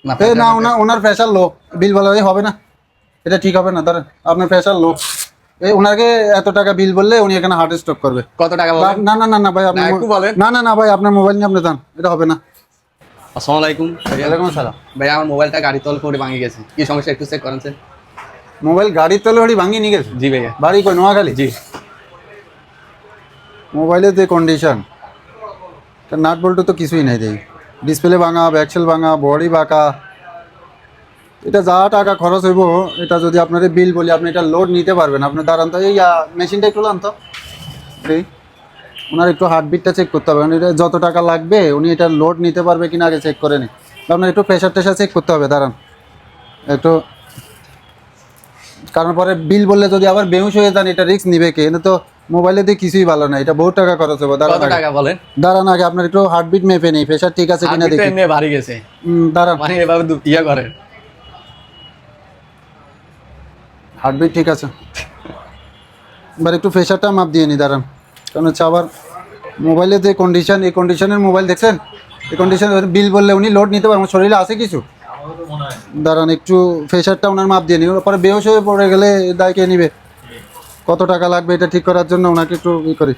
না ওনার pressure low, বিল বলা হবে না, এটা ঠিক হবে না। ধরেন আপনার প্রেশার লো, ওনাকে এত টাকা বিল বললে উনি এখানে হার্ট স্ট্রোক করবে। কত টাকা বলেন? না ভাই আপনি বলেন। না ভাই আপনার মোবাইল নিয়ে আপনি যান, এটা হবে না। আসসালামু আলাইকুম। ওয়ালাইকুম আসসালাম। ভাই আমার মোবাইলটা গাড়ি তল করে ভাঙে গেছে, কি সমস্যা একটু চেক করেন স্যার। মোবাইল গাড়ির তলে হড়ি ভাঙিয়ে নিয়ে গেছে? জি ভাইয়া। বাড়ি কই, নোয়াখালী? জি। মোবাইলের যে কন্ডিশন, নাট বল্টু তো কিছুই নাই দেই, ডিসপ্লে ভাঙা, ব্যাকসেল ভাঙা, বডি বাঁকা, এটা যা টাকা খরচ হইব, এটা যদি আপনার বিল বলি আপনি এটা লোড নিতে পারবেন। আপনি দাঁড়ান তো, এই মেশিনটা একটু লান তো, এই ওনার একটু হার্টবিটটা চেক করতে হবে, এটা যত টাকা লাগবে উনি এটা লোড নিতে পারবে কিনা আগে চেক করে নি। আপনার একটু প্রেশার টেশার চেক করতে হবে, দাঁড়ান একটু, কারণ পরে বিল বললে যদি আবার বেহুশ হয়ে যান এটা রিস্ক নিবে কে? এটা তো মোবাইলে দিয়ে কিছুই ভালো না, এটা বহু টাকা খরচ হবে। কত টাকা বলেন? দাঁড়ান আগে আপনার একটু হার্টবিট মেপে নেই, প্রেশার ঠিক আছে কিনা দেখি। এমনি ভারী গেছে। দাঁড়ান, মানে এভাবে ইয়া করেন। হার্টবিট ঠিক আছে, এবার একটু প্রেশারটা মাপ দিয়ে নি, দাঁড়ান। কারণ হচ্ছে আবার মোবাইলের যে কন্ডিশন, এই কন্ডিশনের মোবাইল দেখছেন, এই কন্ডিশন বিল বললে উনি লোড নিতে পারবেন, শরীরে আছে কিছু। দাঁড়ান একটু প্রেশারটা ওনার মাপ দিয়ে নি, পরে বেহুশ হয়ে পড়ে গেলে দায় কে নিবে? কত টাকা লাগবে এটা ঠিক করার জন্য ওনাকে একটু করি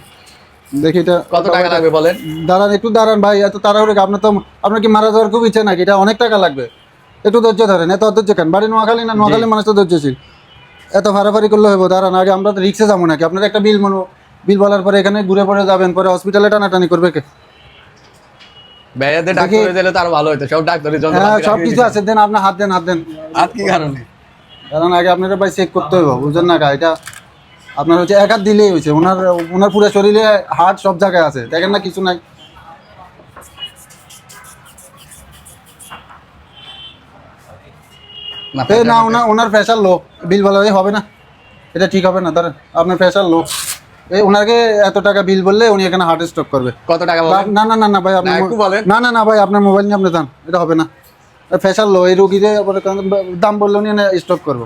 দেখি, এটা কত টাকা লাগবে বলেন? দাঁড়ান একটু দাঁড়ান ভাই, এত তাড়াহুড়ো আপনার তো, আপনার কি মারা যাওয়ার খুব ইচ্ছে নাকি? এটা অনেক টাকা লাগবে, একটু ধৈর্য ধরেন। এত অধৈর্য কেন? বাড়ি নোয়াখালী না? নোয়াখালী মানুষ তো ধৈর্যশীল, এত ফাড়াফাড়ি করলে হইব? দাঁড়ান আগে, আমরা তো রিক্সে যাবো নাকি? আপনার একটা বিল বিল বলার পরে এখানে ঘুরে পড়ে যাবেন, পরে হসপিটালে টানাটানি করবে কে? ভাইয়াদের ডাক্তারে দিলে তো আরো ভালো হতো, সব ডাক্তারের জন্য। হ্যাঁ সব কিছু আছে, দেন আপনার হাত দেন, হাত দেন। হাত কি কারণে? কারণ আগে আপনারা ভাই চেক করতে হইব, বুঝলেন না? এটা আপনার হচ্ছে এক হাত দিলেই হয়েছে, ওনার পুরো শরীরে হার্ট সব জায়গায় আছে, দেখেন না কিছু নাই। না ওনার প্রেশার লো, বিল বলা হবে না, এটা ঠিক হবে না। ধরেন আপনার প্রেশার লো, ওনাকে এত টাকা বিল বললে উনি এখানে হার্ট স্ট্রোক করবে। কত টাকা বলেন? না ভাই আপনি বলেন। না ভাই আপনার মোবাইল নিয়ে আপনি যান, এটা হবে না। প্রেশার লো, এই রোগীরে দাম বললে উনি স্ট্রোক করবো।